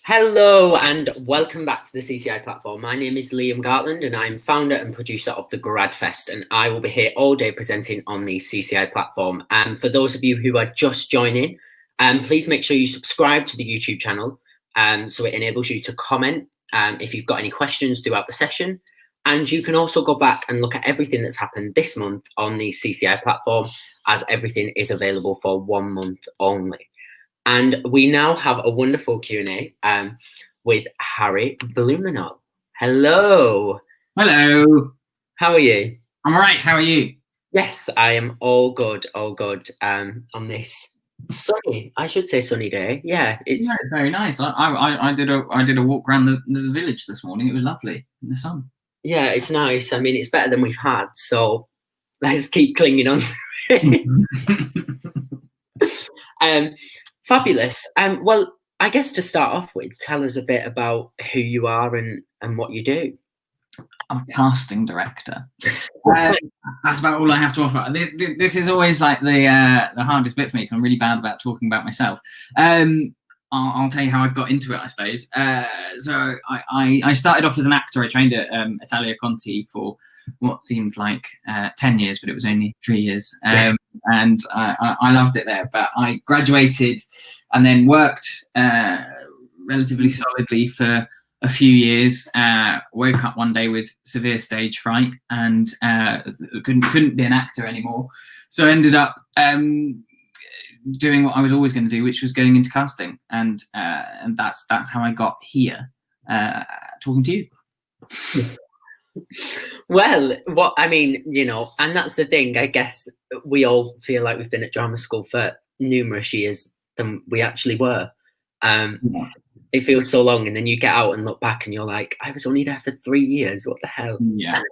Hello and welcome back to the CCI platform. My name is Liam Gartland and I'm founder and producer of the Gradfest, and I will be here all day presenting on the CCI platform. And for those of you who are just joining, please make sure you subscribe to the YouTube channel so it enables you to comment if you've got any questions throughout the session. And you can also go back and look at everything that's happened this month on the CCI platform, as everything is available for 1 month only. And we now have a wonderful Q&A with Harry Blumenau. Hello. Hello. How are you? I'm all right. How are you? Yes, I am all good, on this sunny, I should say sunny day. Yeah, it's very nice. I did a walk around the village this morning. It was lovely in the sun. Yeah, it's nice. I mean, it's better than we've had, so let's keep clinging on to it. Fabulous. Well, I guess to start off with, tell us a bit about who you are and what you do. I'm a casting director. That's about all I have to offer. This is always like the hardest bit for me because I'm really bad about talking about myself. I'll tell you how I got into it, I suppose. So I started off as an actor. I trained at Italia Conti for what seemed like 10 years, but it was only 3 years. And I loved it there. But I graduated and then worked relatively solidly for a few years. Woke up one day with severe stage fright and couldn't be an actor anymore. So I ended up doing what I was always going to do, which was going into casting. And that's how I got here talking to you. Well, and that's the thing. I guess we all feel like we've been at drama school for numerous years than we actually were. It feels so long, and then you get out and look back, and you're like, I was only there for 3 years. What the hell? Yeah.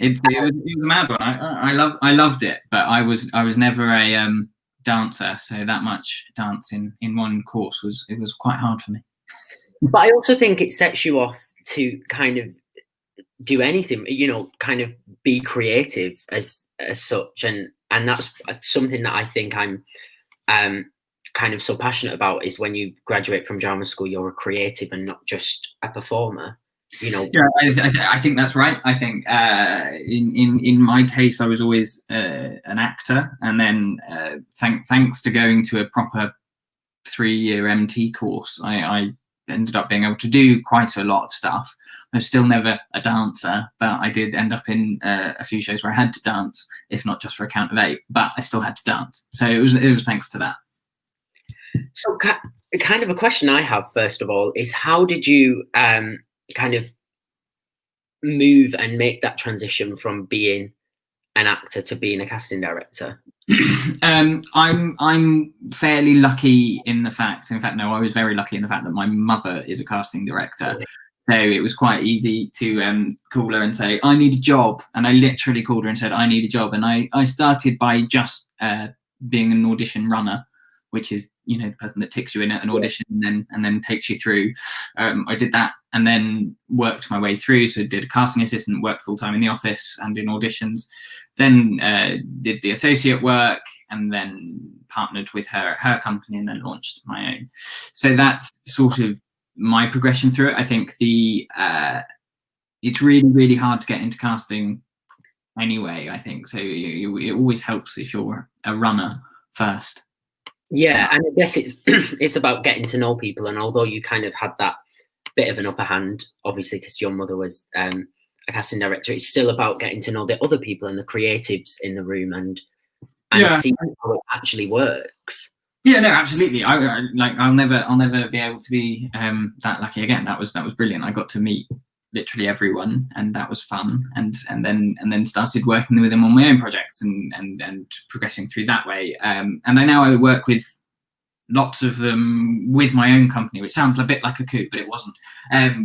It was a mad one. I loved it, but I was never a dancer, so that much dance in one course was quite hard for me. But I also think it sets you off to kind of do anything, kind of be creative as such, and that's something that I think I'm kind of so passionate about, is when you graduate from drama school, you're a creative and not just a performer. Yeah, I think that's right. I think in my case, I was always an actor, and then thanks to going to a proper 3-year MT course, I ended up being able to do quite a lot of stuff. I was still never a dancer, but I did end up in a few shows where I had to dance, if not just for a count of 8, but I still had to dance. So it was thanks to that. So kind of a question I have, first of all, is how did you kind of move and make that transition from being an actor to being a casting director? I'm fairly lucky in fact, I was very lucky in the fact that my mother is a casting director. So it was quite easy to call her and say, I need a job. And I literally called her and said, I need a job. And I started by just being an audition runner, which is, the person that ticks you in at an audition and then takes you through. I did that and then worked my way through. So did a casting assistant, worked full time in the office and in auditions. Then did the associate work and then partnered with her at her company and then launched my own. So that's sort of my progression through it. I think it's really, really hard to get into casting anyway, I think. So it always helps if you're a runner first. Yeah, and I guess it's about getting to know people. And although you kind of had that bit of an upper hand, obviously, because your mother was a casting director, it's still about getting to know the other people and the creatives in the room and see how it actually works. Yeah, no, absolutely. I'll never be able to be that lucky again. That was brilliant. I got to meet literally everyone, and that was fun. And then started working with them on my own projects and progressing through that way. And I work with lots of them with my own company, which sounds a bit like a coup, but it wasn't.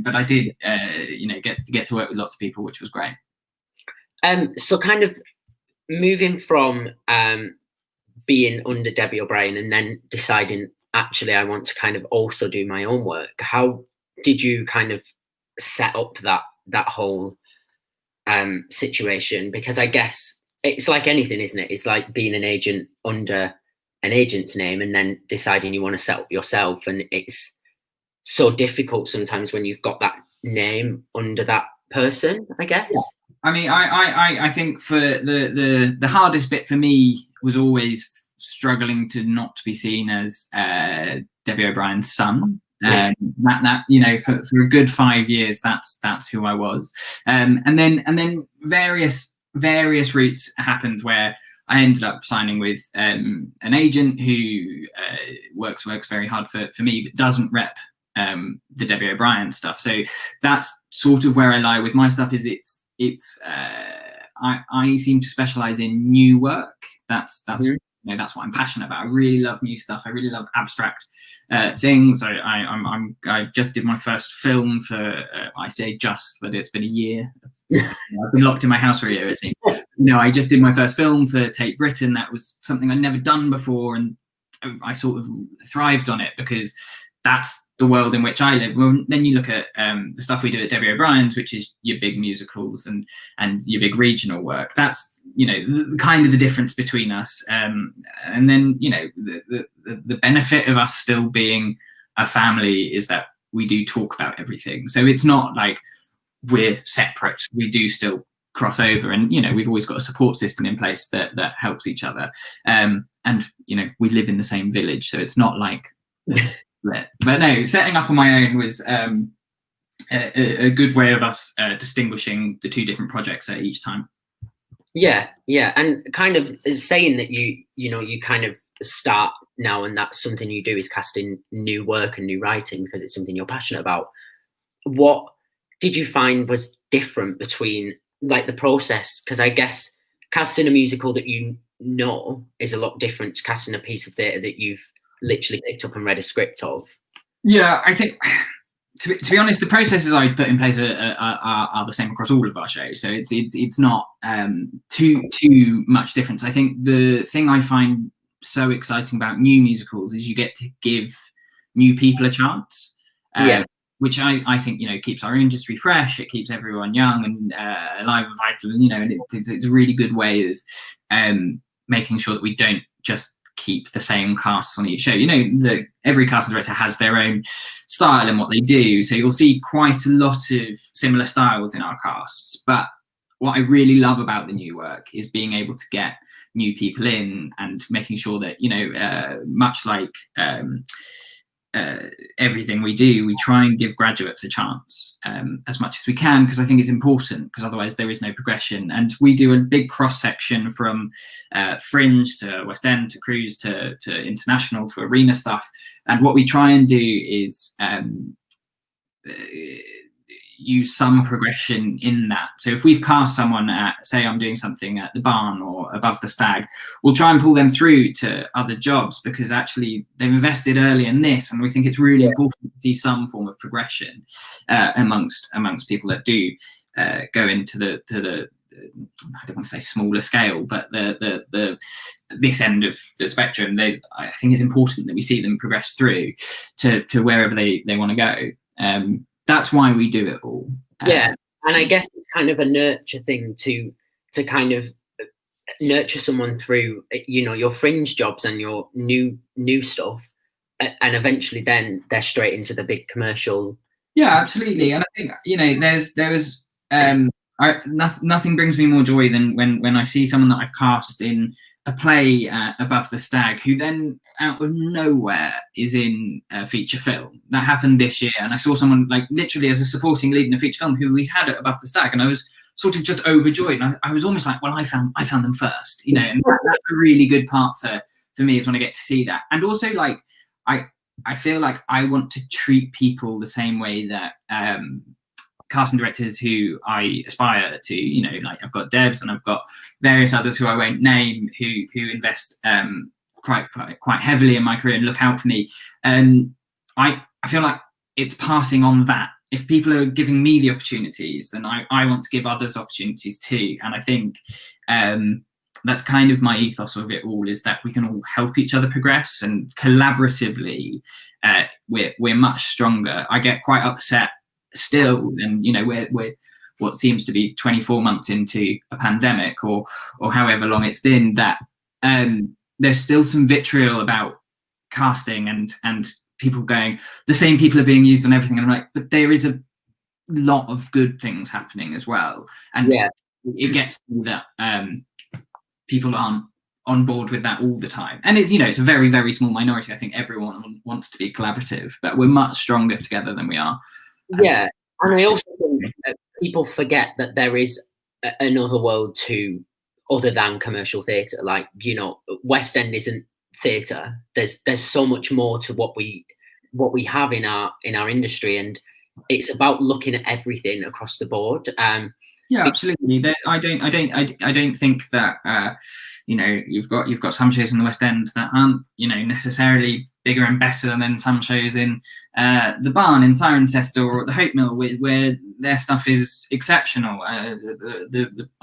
But I did, get to work with lots of people, which was great. So kind of moving from being under Debbie O'Brien and then deciding, actually, I want to kind of also do my own work. How did you kind of set up that whole situation? Because I guess it's like anything, isn't it? It's like being an agent under an agent's name and then deciding you want to set up yourself, and it's so difficult sometimes when you've got that name under that person, I guess. Yeah. I mean, I think for the hardest bit for me was always struggling to not be seen as Debbie O'Brien's son. That you know, for a good 5 years, that's who I was. And then various routes happened where I ended up signing with an agent who works very hard for me, but doesn't rep the Debbie O'Brien stuff. So that's sort of where I lie with my stuff. Is I seem to specialize in new work. That's you know, that's what I'm passionate about. I really love new stuff. I really love abstract things. I just did my first film for I say just, but it's been a year. I've been locked in my house for a year, it seems. You know, I just did my first film for Tate Britain. That was something I'd never done before, and I sort of thrived on it because that's the world in which I live. Well, then you look at the stuff we do at Debbie O'Brien's, which is your big musicals and your big regional work. That's, you know, kind of the difference between us. And then, you know, the benefit of us still being a family is that we do talk about everything. So it's not like we're separate. We do still cross over, and you know, we've always got a support system in place that helps each other. And you know, we live in the same village, so it's not like. But no, setting up on my own was a good way of us distinguishing the two different projects at each time. Yeah, and kind of saying that you know, you kind of start now, and that's something you do, is casting new work and new writing because it's something you're passionate about. What did you find was different between like the process? Because I guess casting a musical that you know is a lot different to casting a piece of theatre that you've literally picked up and read a script of. Yeah, I think to be honest, the processes I put in place are the same across all of our shows, so it's not too much difference. I think the thing I find so exciting about new musicals is you get to give new people a chance. Which I think, you know, keeps our industry fresh. It keeps everyone young and alive and vital, and you know, and it's a really good way of making sure that we don't just keep the same casts on each show. You know, every casting director has their own style and what they do, so you'll see quite a lot of similar styles in our casts. But what I really love about the new work is being able to get new people in and making sure that, you know, much like everything we do, we try and give graduates a chance as much as we can, because I think it's important, because otherwise there is no progression. And we do a big cross section from fringe to West End to cruise to international to arena stuff, and what we try and do is use some progression in that. So if we've cast someone at, say I'm doing something at the Barn or Above the Stag, we'll try and pull them through to other jobs because actually they've invested early in this, and we think it's really important to see some form of progression amongst people that do go into the I don't want to say smaller scale, but the this end of the spectrum. I think it's important that we see them progress through to wherever they want to go. That's why we do it all. And I guess it's kind of a nurture thing to kind of nurture someone through, you know, your fringe jobs and your new stuff, and eventually then they're straight into the big commercial. Yeah, absolutely. And I think, you know, nothing brings me more joy than when I see someone that I've cast in a play Above the Stag, who then out of nowhere is in a feature film. That happened this year, and I saw someone like literally as a supporting lead in a feature film who we had at Above the Stag, and I was sort of just overjoyed. And I was almost like, well, I found them first, you know. And that's a really good part for me, is when I get to see that. And also, like, I feel like I want to treat people the same way that casting directors who I aspire to, you know, like I've got Debs and I've got various others who I won't name who invest quite heavily in my career and look out for me. And I feel like it's passing on that. If people are giving me the opportunities, then I want to give others opportunities too. And I think that's kind of my ethos of it all, is that we can all help each other progress, and collaboratively we're much stronger. I get quite upset still, and you know, we're what seems to be 24 months into a pandemic or however long it's been, that there's still some vitriol about casting and people going, the same people are being used on everything, and I'm like, but there is a lot of good things happening as well, and it gets that people aren't on board with that all the time, and it's, you know, it's a very, very small minority. I think everyone wants to be collaborative, but we're much stronger together than we are. And I also think that people forget that there is another world to other than commercial theatre. Like, you know, West End isn't theatre. There's so much more to what we have in our industry, and it's about looking at everything across the board. Yeah, absolutely. I don't think that you know, you've got some shows in the West End that aren't, you know, necessarily bigger and better than some shows in the Barn in Cirencester or at the Hope Mill, where their stuff is exceptional. I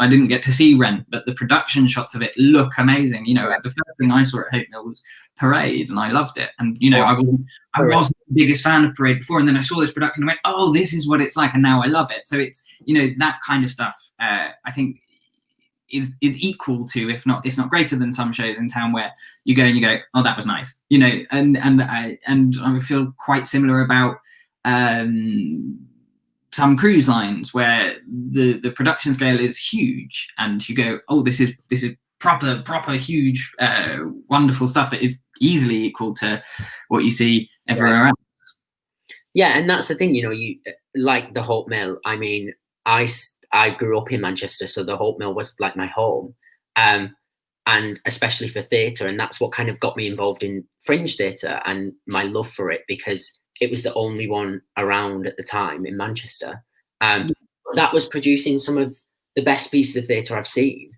didn't get to see Rent, but the production shots of it look amazing. You know, the first thing I saw at Hope Mill was Parade, and I loved it. And, you know, I wasn't the biggest fan of Parade before, and then I saw this production and went, oh, this is what it's like, and now I love it. So it's, you know, that kind of stuff, I think, is equal to, if not greater than, some shows in town where you go and you go, oh, that was nice, you know. And I feel quite similar about some cruise lines where the production scale is huge, and you go, oh, this is proper huge, wonderful stuff that is easily equal to what you see everywhere else. Yeah, and that's the thing, you know, you like the Hope Mill. I mean, I grew up in Manchester, so the Hope Mill was like my home, and especially for theatre, and that's what kind of got me involved in fringe theatre and my love for it, because it was the only one around at the time in Manchester. That was producing some of the best pieces of theatre I've seen,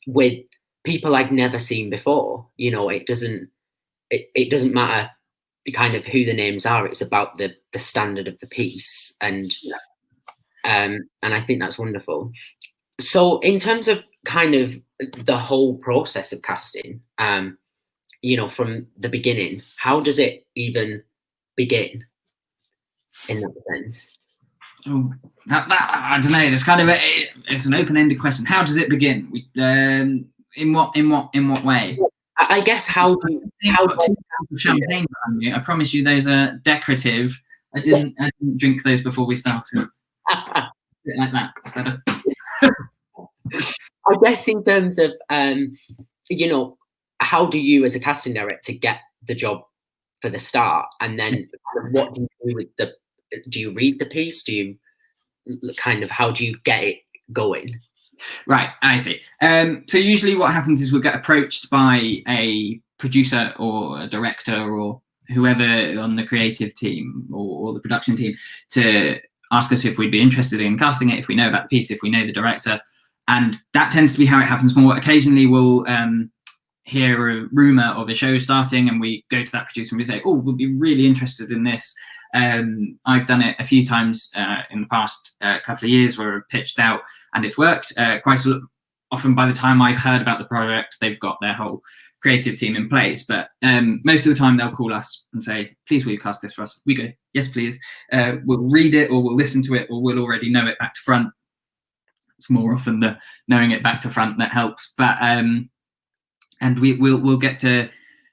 with people I'd never seen before. You know, it doesn't matter kind of who the names are. It's about the standard of the piece, and I think that's wonderful. So in terms of kind of the whole process of casting, you know, from the beginning, how does it even begin in that sense? Oh, that I don't know. It's kind of it's an open-ended question. How does it begin? In what way? I guess how champagne behind you. I promise you, those are decorative. I didn't drink those before we started. Like that, it's better. I guess in terms of you know, how do you as a casting director get the job for the start, and then what do you do with do you read the piece? Do you kind of, how do you get it going? Right, I see. So usually what happens is we'll get approached by a producer or a director or whoever on the creative team or the production team to ask us if we'd be interested in casting it, if we know about the piece, if we know the director. And that tends to be how it happens more. Occasionally we'll hear a rumour of a show starting, and we go to that producer and we say, oh, we'll be really interested in this. I've done it a few times in the past couple of years where I've pitched out and it's worked. Quite often by the time I've heard about the project, they've got their whole creative team in place. But most of the time they'll call us and say, please, will you cast this for us? We go, yes, please. We'll read it, or we'll listen to it, or we'll already know it back to front. It's more often the knowing it back to front that helps. But and we'll get to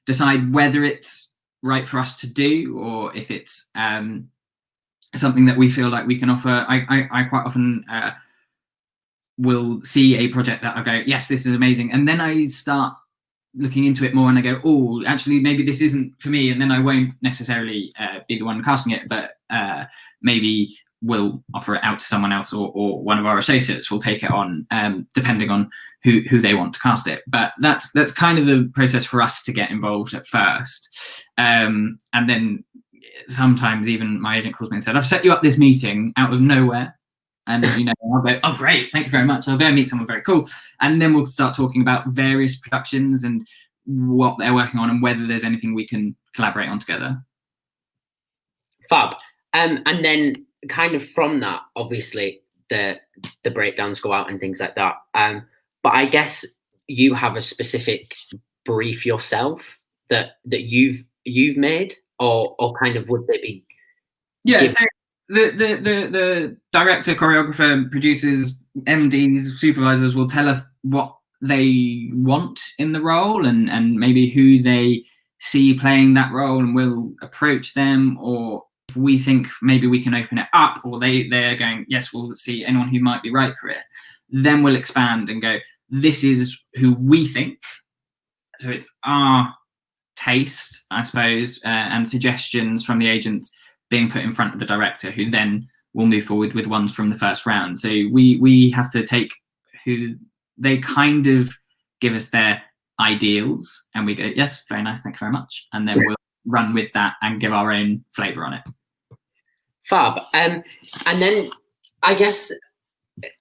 decide whether it's right for us to do, or if it's something that we feel like we can offer. I quite often will see a project that I go, yes, this is amazing, and then I start looking into it more and I go, oh, actually maybe this isn't for me, and then I won't necessarily be the one casting it, but maybe we'll offer it out to someone else, or one of our associates will take it on, depending on who they want to cast it. But that's kind of the process for us to get involved at first. And then sometimes even my agent calls me and said, I've set you up this meeting out of nowhere. And, you know, I'll go, oh, great, thank you very much. I'll go and meet someone very cool. And then we'll start talking about various productions and what they're working on and whether there's anything we can collaborate on together. Fab. And then kind of from that, obviously, the breakdowns go out and things like that. But I guess you have a specific brief yourself that you've made, or kind of would they be? Yeah, so the director, choreographer, producers, MDs, supervisors will tell us what they want in the role, and maybe who they see you playing that role and we'll approach them, or if we think maybe we can open it up, or they're going, yes, we'll see anyone who might be right for it, then we'll expand and go, this is who we think. So it's our taste, I suppose, and suggestions from the agents being put in front of the director, who then will move forward with ones from the first round. So we have to take who they kind of give us their ideals, and we go, yes, very nice, thank you very much, and then we'll run with that and give our own flavour on it. Fab. And then I guess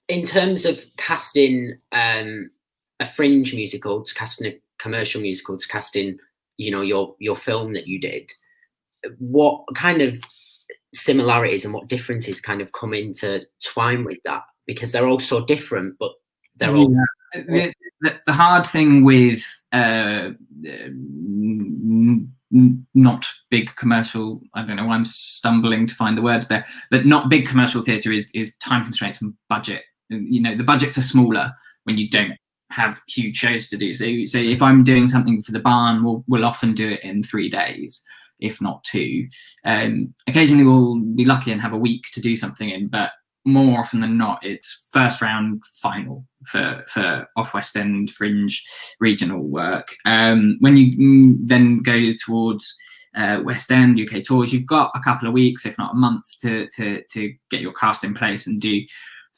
in terms of casting a fringe musical, to casting a commercial musical, to casting, you know, your film that you did, what kind of similarities and what differences kind of come into twine with that? Because they're all so different, but they're all... The hard thing with not big commercial, I don't know why I'm stumbling to find the words there, but not big commercial theatre is time constraints and budget. You know, the budgets are smaller when you don't have huge shows to do. So if I'm doing something for the barn, we'll often do it in 3 days, if not 2. Occasionally we'll be lucky and have a week to do something in, but more often than not, it's first round final for off West End fringe regional work. When you then go towards West End UK tours, you've got a couple of weeks, if not a month, to get your cast in place and do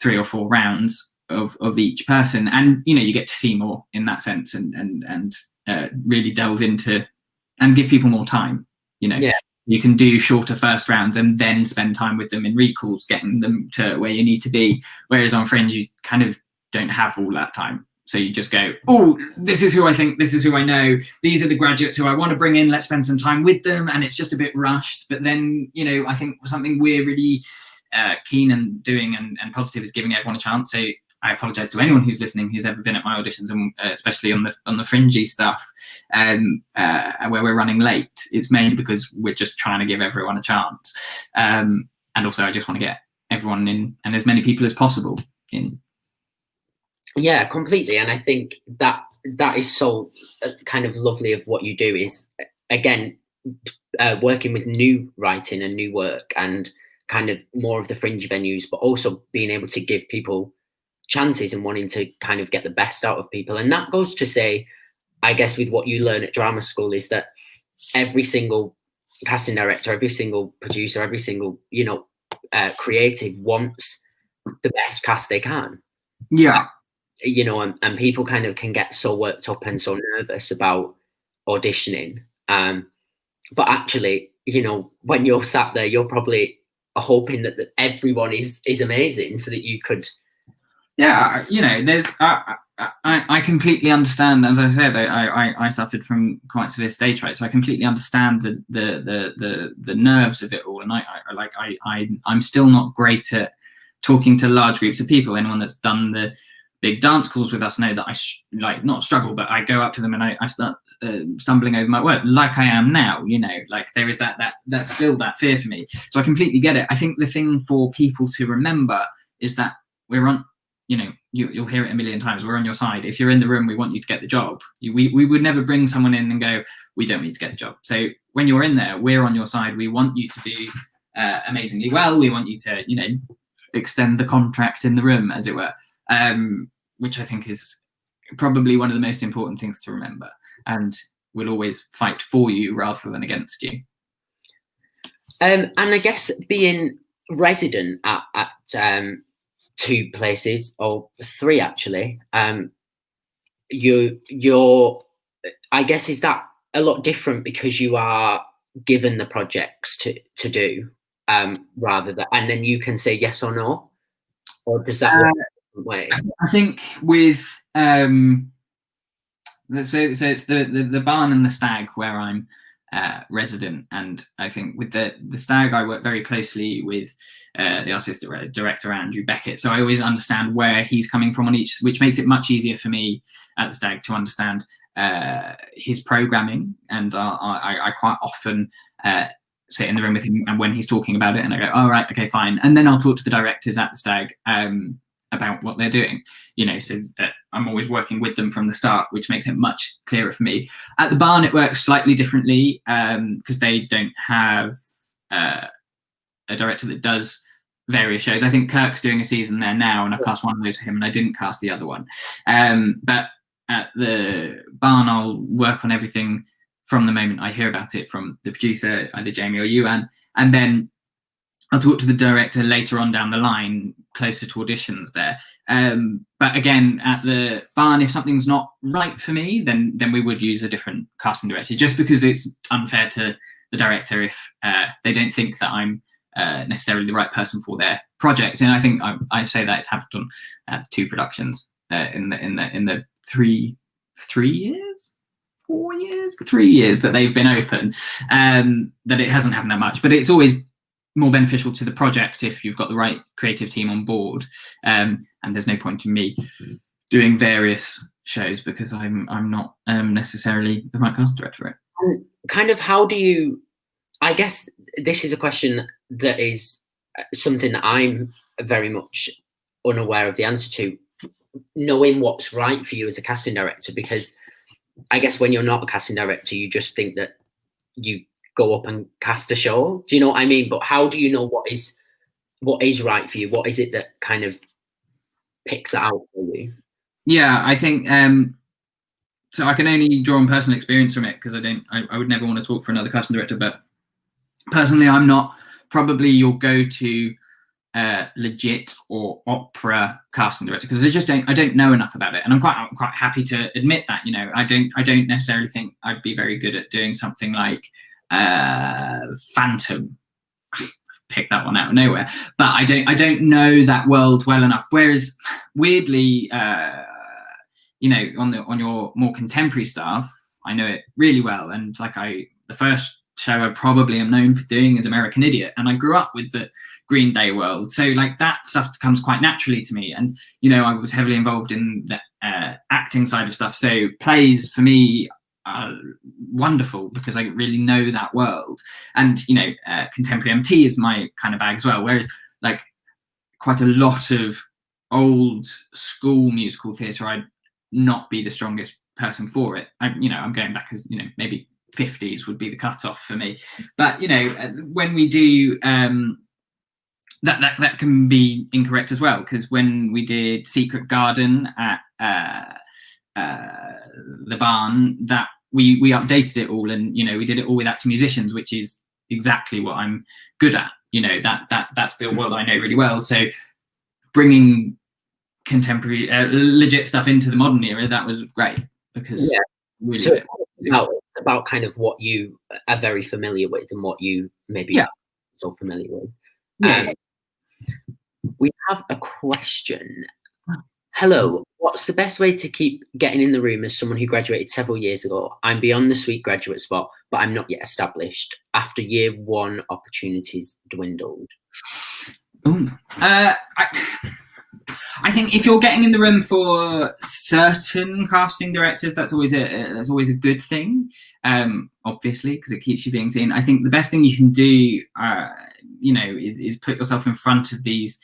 3 or 4 rounds of each person, and you know, you get to see more in that sense, and really delve into and give people more time. You know, you can do shorter first rounds and then spend time with them in recalls, getting them to where you need to be. Whereas on fringe, you kind of don't have all that time. So you just go, oh, this is who I think, this is who I know, these are the graduates who I want to bring in, let's spend some time with them. And it's just a bit rushed. But then, you know, I think something we're really keen and doing and positive is giving everyone a chance. So I apologise to anyone who's listening who's ever been at my auditions, and especially on the fringy stuff, where we're running late. It's mainly because we're just trying to give everyone a chance, and also I just want to get everyone in and as many people as possible in. Yeah, completely. And I think that is so kind of lovely of what you do is, again, working with new writing and new work and kind of more of the fringe venues, but also being able to give people chances and wanting to kind of get the best out of people. And that goes to say, I guess, with what you learn at drama school, is that every single casting director, every single producer, every single, you know, creative wants the best cast they can. Yeah. You know, and people kind of can get so worked up and so nervous about auditioning. But actually, you know, when you're sat there, you're probably hoping that everyone is amazing so that you could... Yeah, you know, there's I completely understand. As I said, I suffered from quite severe stage fright, so I completely understand the nerves of it all. And I'm still not great at talking to large groups of people. Anyone that's done the big dance calls with us know that I not struggle, but I go up to them and I start stumbling over my word, like I am now. You know, like there is that's still that fear for me. So I completely get it. I think the thing for people to remember is that we're on. You know, you'll hear it a million times. We're on your side. If you're in the room, we want you to get the job. We would never bring someone in and go, we don't want you to get the job. So when you're in there, we're on your side. We want you to do amazingly well. We want you to, you know, extend the contract in the room, as it were, which I think is probably one of the most important things to remember. And we'll always fight for you rather than against you. And I guess being resident at 2 places, or 3 actually, you're I guess, is that a lot different because you are given the projects to do, rather than, and then you can say yes or no, or does that work a different way? I think with so it's the barn and the stag where I'm resident, and I think with the stag I work very closely with the artistic director Andrew Beckett, so I always understand where he's coming from on each, which makes it much easier for me at the stag to understand his programming, and I quite often sit in the room with him and when he's talking about it, and I go, all right, okay, fine, and then I'll talk to the directors at the stag about what they're doing, you know, so that I'm always working with them from the start, which makes it much clearer for me. At the Barn, it works slightly differently because they don't have a director that does various shows. I think Kirk's doing a season there now, and I've cast one of those for him, and I didn't cast the other one. But at the Barn, I'll work on everything from the moment I hear about it from the producer, either Jamie or Yuan, and then I'll talk to the director later on down the line, closer to auditions there. But again, at the Barn, if something's not right for me, then we would use a different casting director, just because it's unfair to the director if they don't think that I'm necessarily the right person for their project. And I think I say that it's happened on 2 productions in the 3 years, 4 years, 3 years that they've been open, that it hasn't happened that much. But it's always more beneficial to the project if you've got the right creative team on board, and there's no point in me doing various shows because I'm not necessarily the right cast director for it. And kind of how do you, I guess this is a question that is something that I'm very much unaware of the answer to, knowing what's right for you as a casting director, because I guess when you're not a casting director, you just think that you go up and cast a show. Do you know what I mean? But how do you know what is right for you? What is it that kind of picks it out for you? Yeah, I think so I can only draw on personal experience from it, because I would never want to talk for another casting director, but personally I'm not probably your go-to legit or opera casting director, because I don't know enough about it, and I'm quite happy to admit that. I don't necessarily think I'd be very good at doing something like Phantom. Pick that one out of nowhere, but I don't know that world well enough. Whereas weirdly, on your more contemporary stuff, I know it really well. And the first show I probably am known for doing is American Idiot, and I grew up with the Green Day world, so that stuff comes quite naturally to me. And I was heavily involved in the acting side of stuff, so plays for me wonderful because I really know that world. And contemporary MT is my kind of bag as well, whereas quite a lot of old school musical theatre, I'd not be the strongest person for it. I'm going back as maybe 50s would be the cutoff for me. But when we do that can be incorrect as well, because when we did Secret Garden at the Barn, that we updated it all, and we did it all with acting musicians, which is exactly what I'm good at. That's the world I know really well. So bringing contemporary legit stuff into the modern era, that was great, because really so about kind of what you are very familiar with and what you maybe not so familiar with. We have a question. Hello, what's the best way to keep getting in the room as someone who graduated several years ago? I'm beyond the sweet graduate spot, but I'm not yet established. After year 1, opportunities dwindled. I think if you're getting in the room for certain casting directors, that's always a good thing, obviously, because it keeps you being seen. I think the best thing you can do, is put yourself in front of these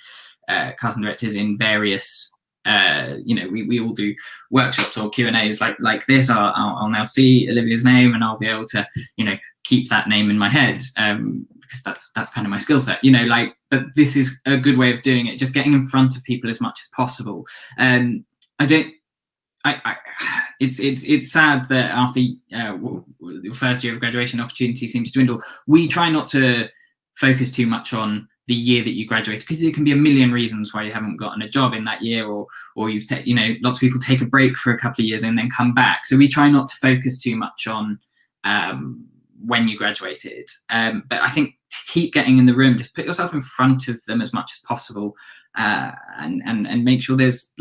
casting directors in various. We all do workshops or Q&As like this. I'll now see Olivia's name, and I'll be able to keep that name in my head, because that's kind of my skill set. But this is a good way of doing it, just getting in front of people as much as possible. It's sad that after your first year of graduation, opportunity seems to dwindle. We try not to focus too much on the year that you graduated, because there can be a million reasons why you haven't gotten a job in that year, or you've lots of people take a break for a couple of years and then come back. So we try not to focus too much on when you graduated. But I think to keep getting in the room, just put yourself in front of them as much as possible, and make sure there's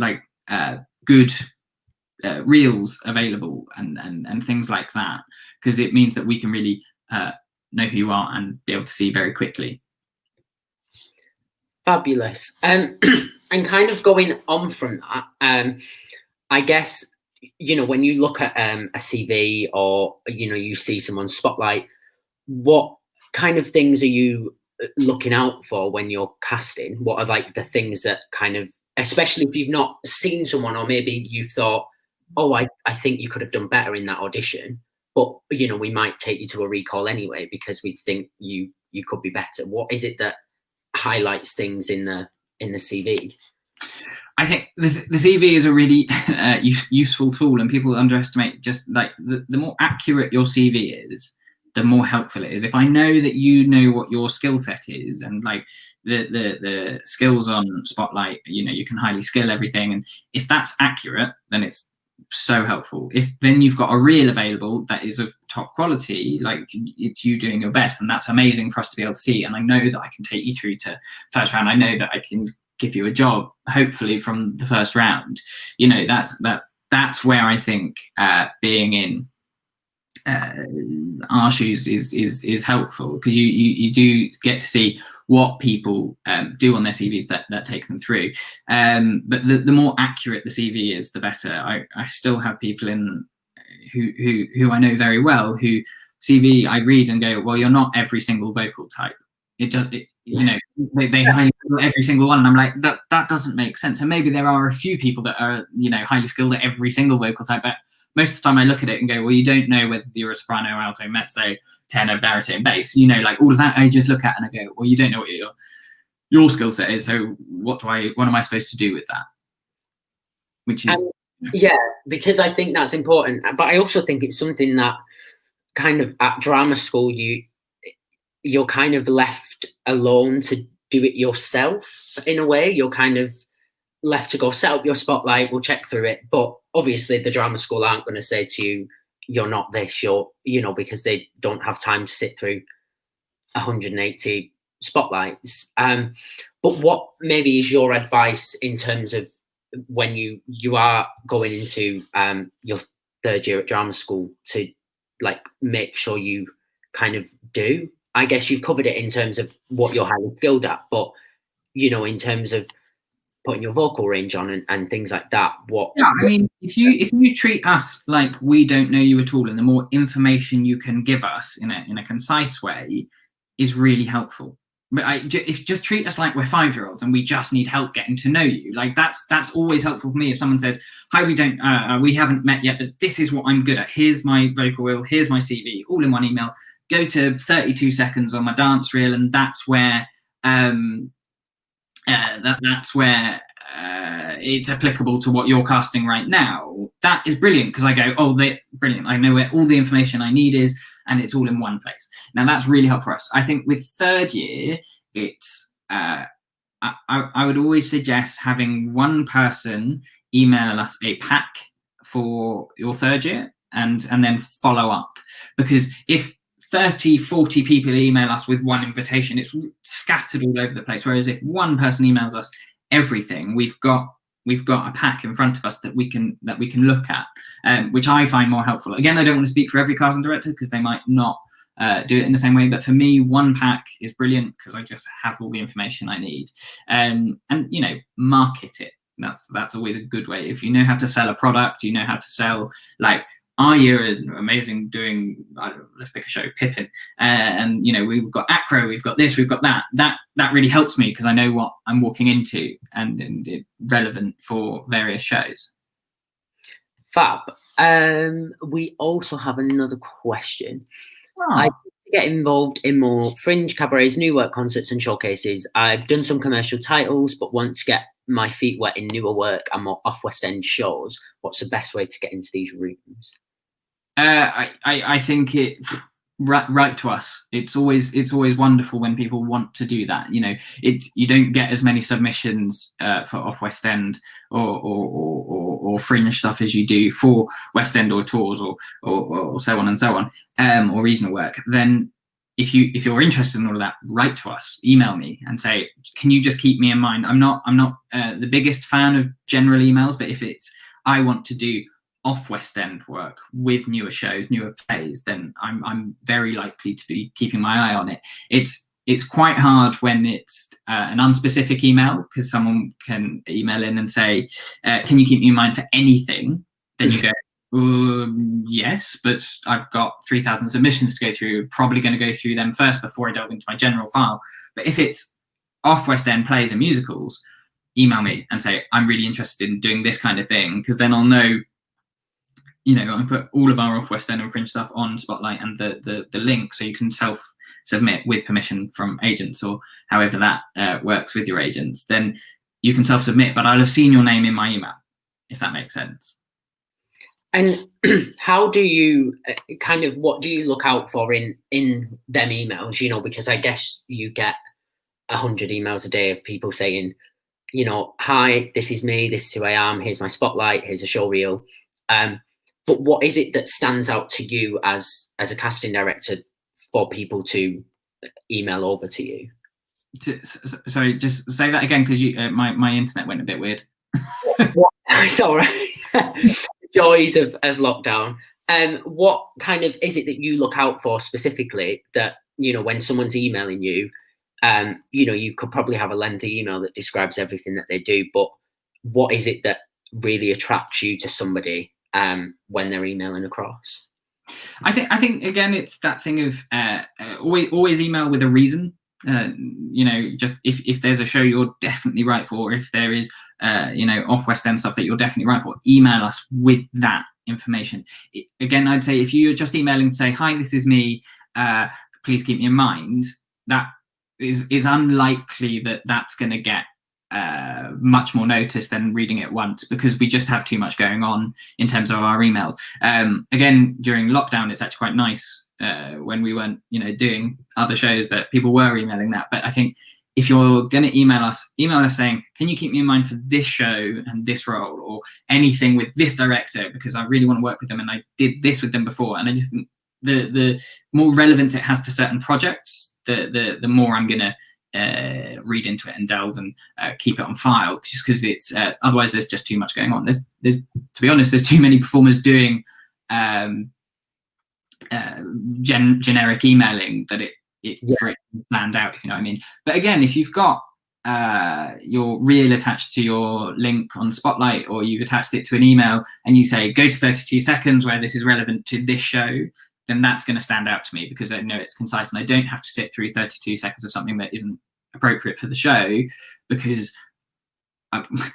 good reels available and things like that, because it means that we can really know who you are and be able to see very quickly. Fabulous. And kind of going on from that, I guess, when you look at a CV, or, you see someone's spotlight, what kind of things are you looking out for when you're casting? What are the things that kind of especially if you've not seen someone, or maybe you've thought, oh, I think you could have done better in that audition, but we might take you to a recall anyway because we think you could be better. What is it that highlights things in the CV? I think the CV is a really useful tool, and people underestimate just like the more accurate your CV is, the more helpful it is. If I know that you know what your skill set is, and like the skills on Spotlight, you can highly skill everything, and if that's accurate, then it's so helpful. If then you've got a reel available that is of top quality, like it's you doing your best, and that's amazing for us to be able to see. And I know that I can take you through to first round. I know that I can give you a job, hopefully from the first round. That's where I think being in our shoes is helpful, because you do get to see what people do on their CVs that take them through. But the more accurate the CV is, the better. I still have people in who I know very well, who CV I read and go, well, you're not every single vocal type. They highly skill every single one, and I'm like, that doesn't make sense. And maybe there are a few people that are highly skilled at every single vocal type, but most of the time I look at it and go, well, you don't know whether you're a soprano, alto, mezzo, tenor, baritone, bass. Like all of that, I just look at and I go, well, you don't know what your skill set is. So what am I supposed to do with that? Which is yeah, because I think that's important. But I also think it's something that kind of at drama school you're kind of left alone to do it yourself in a way. You're kind of left to go set up your Spotlight, we'll check through it. But obviously the drama school aren't going to say to you, you're not this, because they don't have time to sit through 180 Spotlights. But what maybe is your advice in terms of when you are going into your third year at drama school to like make sure you kind of do? I guess you've covered it in terms of what you're highly skilled at, but in terms of putting your vocal range on and things like that. I mean, if you treat us like we don't know you at all, and the more information you can give us in a concise way is really helpful. But just treat us like we're 5-year-olds and we just need help getting to know you. Like that's always helpful for me. If someone says, hi, we haven't met yet, but this is what I'm good at. Here's my vocal reel, here's my CV, all in one email. Go to 32 seconds on my dance reel, and that's where it's applicable to what you're casting right now. That is brilliant, because I go, oh, they're brilliant. I know where all the information I need is, and it's all in one place. Now that's really helpful for us. I think with third year, it's I would always suggest having one person email us a pack for your third year and then follow up, because if 30-40 people email us with one invitation, it's scattered all over the place. Whereas if one person emails us everything, we've got a pack in front of us that we can look at, which I find more helpful. Again, I don't want to speak for every casting director because they might not do it in the same way, but for me, one pack is brilliant because I just have all the information I need. And market it. That's always a good way. If you know how to sell a product, you know how to sell, like, our year is amazing doing, let's pick a show, Pippin. And, we've got Acro, we've got this, we've got that. That really helps me because I know what I'm walking into and it's relevant for various shows. Fab. We also have another question. Oh. I get involved in more fringe cabarets, new work concerts and showcases. I've done some commercial titles, but want to get my feet wet in newer work and more off West End shows. What's the best way to get into these rooms? I think it write to us. It's always wonderful when people want to do that. You don't get as many submissions for off West End or fringe stuff as you do for West End or tours or so on and so on, or regional work. Then if you're interested in all of that, write to us, email me and say, can you just keep me in mind? I'm not the biggest fan of general emails, but if it's I want to do off West End work with newer shows, newer plays, then I'm very likely to be keeping my eye on it. It's quite hard when it's an unspecific email, because someone can email in and say, can you keep me in mind for anything? Then you go, yes, but I've got 3,000 submissions to go through, probably going to go through them first before I delve into my general file. But if it's off West End plays and musicals, email me and say, I'm really interested in doing this kind of thing, because then I'll know, you know, I put all of our Off West End and Fringe stuff on Spotlight and the link, so you can self-submit with permission from agents, or however that works with your agents. Then you can self-submit, but I'll have seen your name in my email, if that makes sense. And how do you kind of, what do you look out for in them emails? You know, because I guess you get 100 emails a day of people saying, you know, hi, this is me, this is who I am, here's my spotlight, here's a show reel. But what is it that stands out to you as a casting director for people to email over to you? Sorry, just say that again, because my internet went a bit weird. It's all right. Joys of lockdown. What kind of is it that you look out for specifically, that, you know, when someone's emailing you, you know, you could probably have a lengthy email that describes everything that they do, but what is it that really attracts you to somebody when they're emailing across? I think again, it's that thing of always email with a reason. You know, just if there's a show you're definitely right for, if there is you know, Off West End stuff that you're definitely right for, email us with that information. Again, I'd say if you're just emailing to say, hi, this is me, please keep me in mind, that is unlikely that that's going to get much more notice than reading it once, because we just have too much going on in terms of our emails. Again, during lockdown, it's actually quite nice when we weren't, you know, doing other shows, that people were emailing that. But I think if you're going to email us saying, can you keep me in mind for this show and this role, or anything with this director, because I really want to work with them and I did this with them before. And I just think the more relevance it has to certain projects, the more I'm going to read into it and delve and keep it on file, just because it's otherwise there's just too much going on. There's to be honest, there's too many performers doing generic emailing that for it to stand out, if you know what I mean. But again, if you've got your reel attached to your link on Spotlight, or you've attached it to an email and you say, go to 32 seconds where this is relevant to this show, then that's going to stand out to me, because I know it's concise and I don't have to sit through 32 seconds of something that isn't appropriate for the show. Because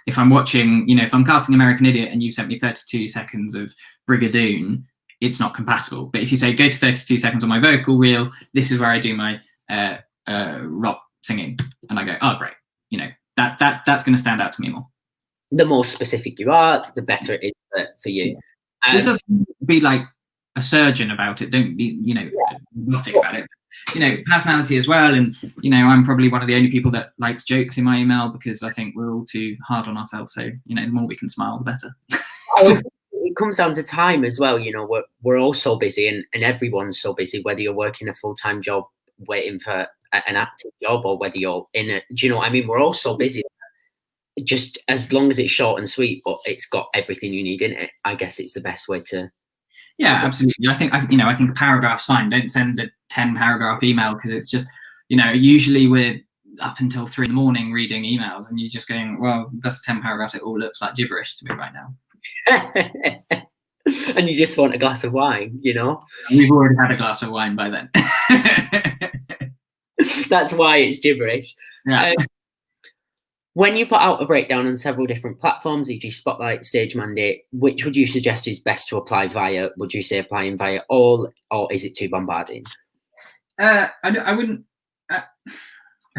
if I'm watching, you know, if I'm casting American Idiot and you've sent me 32 seconds of Brigadoon, it's not compatible. But if you say, go to 32 seconds on my vocal reel, this is where I do my rock singing, and I go, oh great, you know, that's going to stand out to me more. The more specific you are, the better it is for you. This doesn't be like a surgeon about it. Don't be, you know, hypnotic about it. You know, personality as well. And, you know, I'm probably one of the only people that likes jokes in my email, because I think we're all too hard on ourselves. So, you know, the more we can smile, the better. It comes down to time as well. You know, we're all so busy, and everyone's so busy, whether you're working a full-time job waiting for an active job, or whether you're in a, do you know what I mean? We're all so busy. Just as long as it's short and sweet, but it's got everything you need in it, I guess it's the best way to. Yeah, absolutely. I think a paragraph's fine. Don't send a 10-paragraph email, because it's just, you know, usually we're up until 3 a.m. reading emails, and you're just going, well, that's 10 paragraphs. It all looks like gibberish to me right now. And you just want a glass of wine, you know. We've already had a glass of wine by then. That's why it's gibberish. Yeah. When you put out a breakdown on several different platforms, e.g. Spotlight, Stage Mandate, which would you suggest is best to apply via? Would you say applying via all, or is it too bombarding? I wouldn't. I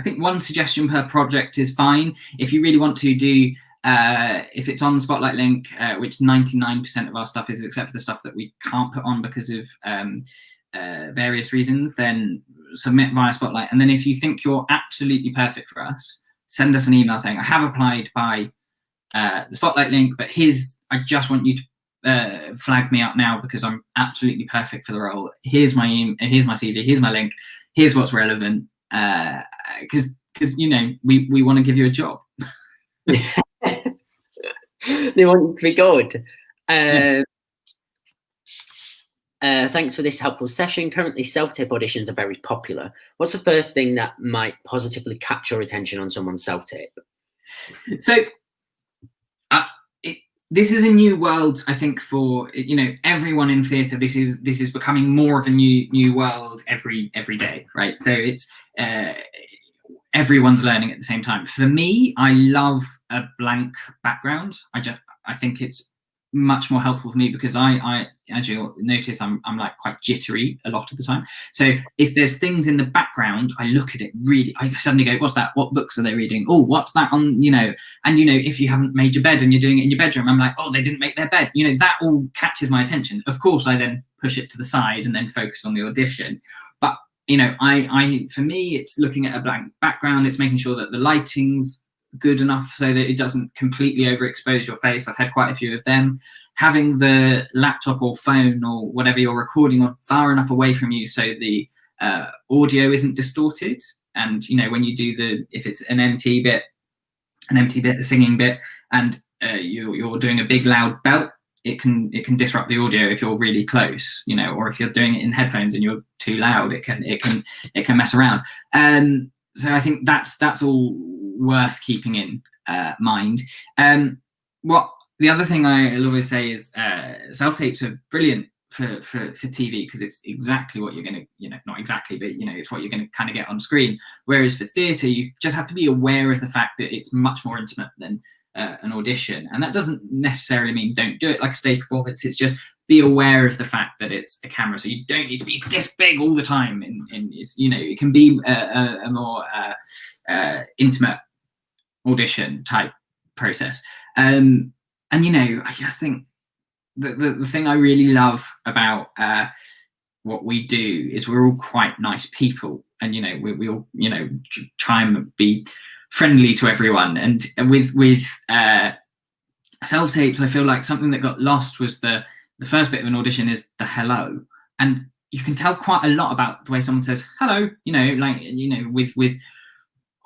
think one suggestion per project is fine. If you really want to do, if it's on the Spotlight link, which 99% of our stuff is, except for the stuff that we can't put on because of various reasons, then submit via Spotlight. And then if you think you're absolutely perfect for us, send us an email saying, I have applied by the Spotlight link, but I just want you to flag me up now because I'm absolutely perfect for the role. Here's my here's my CV, here's my link, here's what's relevant. Because you know, we want to give you a job. They want you to be good. Thanks for this helpful session. Currently, self-tape auditions are very popular. What's the first thing that might positively catch your attention on someone's self-tape? So, this is a new world, I think, for, you know, everyone in theatre. This is becoming more of a new world every day, right? So it's everyone's learning at the same time. For me, I love a blank background. I think it's much more helpful for me because I as you'll notice, I'm like quite jittery a lot of the time. So if there's things in the background, I look at it really, I suddenly go, what's that? What books are they reading? Oh, what's that on, you know? And, you know, if you haven't made your bed and you're doing it in your bedroom, I'm like, oh, they didn't make their bed. You know, that all catches my attention. Of course, I then push it to the side and then focus on the audition. But, you know, I for me, it's looking at a blank background. It's making sure that the lighting's good enough so that it doesn't completely overexpose your face. I've had quite a few of them. Having the laptop or phone or whatever you're recording on far enough away from you so the audio isn't distorted. And, you know, when you do if it's an empty bit, a singing bit, and you're doing a big loud belt, it can disrupt the audio if you're really close, you know, or if you're doing it in headphones and you're too loud, it can mess around. So I think that's all worth keeping in mind. The other thing I'll always say is self-tapes are brilliant for TV because it's exactly what you're going to, you know, not exactly, but, you know, it's what you're going to kind of get on screen. Whereas for theatre, you just have to be aware of the fact that it's much more intimate than an audition. And that doesn't necessarily mean don't do it like a stage performance. It's just be aware of the fact that it's a camera. So you don't need to be this big all the time. And you know, it can be a more intimate audition type process. And, you know, I just think the thing I really love about what we do is we're all quite nice people. And, you know, we all, you know, try and be friendly to everyone. And with self-tapes, I feel like something that got lost was the first bit of an audition is the hello. And you can tell quite a lot about the way someone says hello, you know, like, you know, with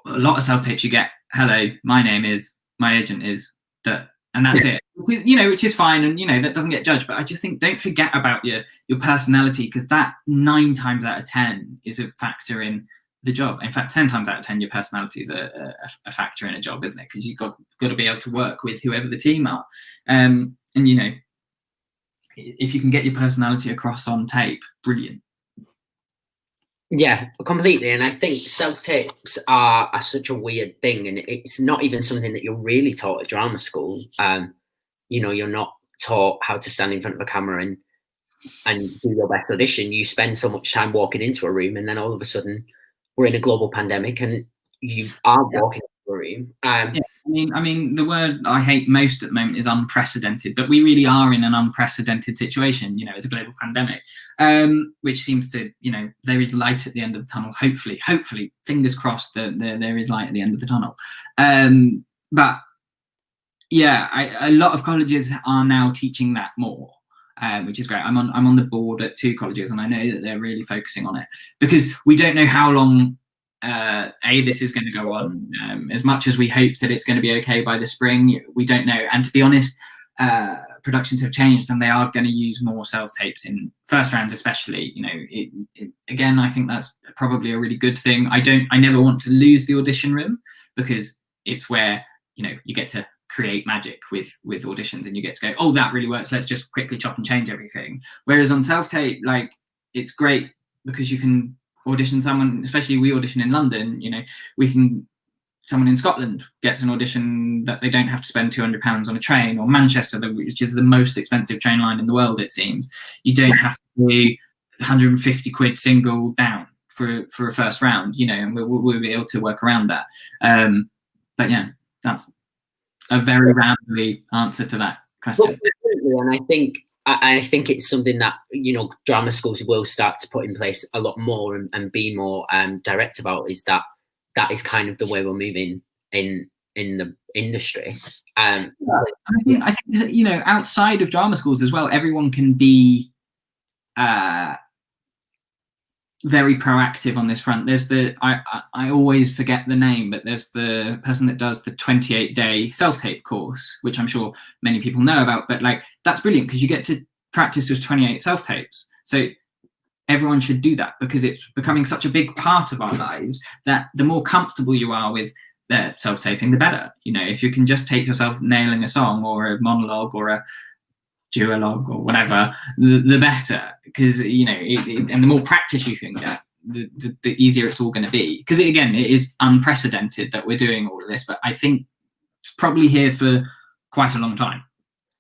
a lot of self-tapes you get, hello, my name is, my agent is, that. And that's it, you know, which is fine. And, you know, that doesn't get judged. But I just think don't forget about your personality, because that 9 times out of 10 is a factor in the job. In fact, 10 times out of 10, your personality is a factor in a job, isn't it? Because you've got to be able to work with whoever the team are. And, you know, if you can get your personality across on tape, brilliant. Yeah, completely. And I think self-tapes are such a weird thing, and it's not even something that you're really taught at drama school. You know, you're not taught how to stand in front of a camera and do your best audition. You spend so much time walking into a room, and then all of a sudden we're in a global pandemic and you are walking into a room. I mean, the word I hate most at the moment is unprecedented, but we really are in an unprecedented situation. You know, it's a global pandemic, which seems to, you know, there is light at the end of the tunnel. Hopefully, fingers crossed that there is light at the end of the tunnel. But yeah, a lot of colleges are now teaching that more, which is great. I'm on the board at 2 colleges, and I know that they're really focusing on it because we don't know how long this is going to go on. As much as we hope that it's going to be okay by the spring, we don't know. And to be honest, productions have changed, and they are going to use more self-tapes in first rounds, especially. You know, again, I think that's probably a really good thing. I never want to lose the audition room, because it's where, you know, you get to create magic with auditions, and you get to go, oh, that really works, let's just quickly chop and change everything. Whereas on self-tape, like, it's great because you can audition someone, especially we audition in London, you know, someone in Scotland gets an audition that they don't have to spend £200 on a train, or Manchester, which is the most expensive train line in the world, it seems. You don't have to do 150 quid single down for a first round, you know, and we'll be able to work around that. But yeah, that's a very rambly answer to that question. And I think it's something that, you know, drama schools will start to put in place a lot more and be more direct about, is that is kind of the way we're moving in the industry. I think you know, outside of drama schools as well, everyone can be very proactive on this front. There's I always forget the name, but there's the person that does the 28-day self-tape course, which I'm sure many people know about. But like, that's brilliant because you get to practice with 28 self-tapes. So everyone should do that, because it's becoming such a big part of our lives that the more comfortable you are with self-taping, the better. You know, if you can just tape yourself nailing a song or a monologue or a duologue or whatever, the better, because, you know, and the more practice you can get, the easier it's all going to be. Because again, it is unprecedented that we're doing all of this, but I think it's probably here for quite a long time.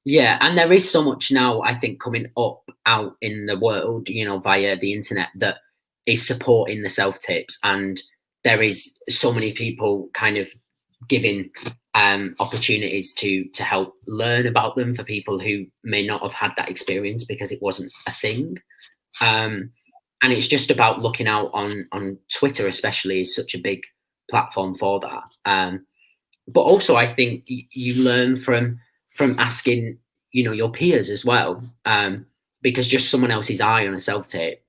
Yeah, and there is so much now, I think, coming up out in the world, you know, via the internet that is supporting the self-tapes, and there is so many people kind of giving opportunities to help learn about them for people who may not have had that experience because it wasn't a thing. And it's just about looking out on Twitter, especially, is such a big platform for that. But also, I think you learn from asking, you know, your peers as well, because just someone else's eye on a self-tape,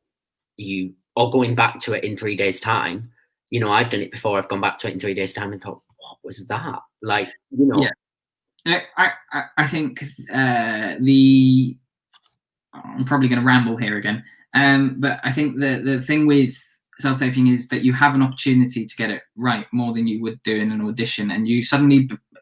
or going back to it in 3 days' time. You know, I've done it before. I've gone back to it in 3 days' time and thought, what was that? Like, you know. Yeah. I think I'm probably going to ramble here again, but I think the thing with self-taping is that you have an opportunity to get it right more than you would do in an audition, and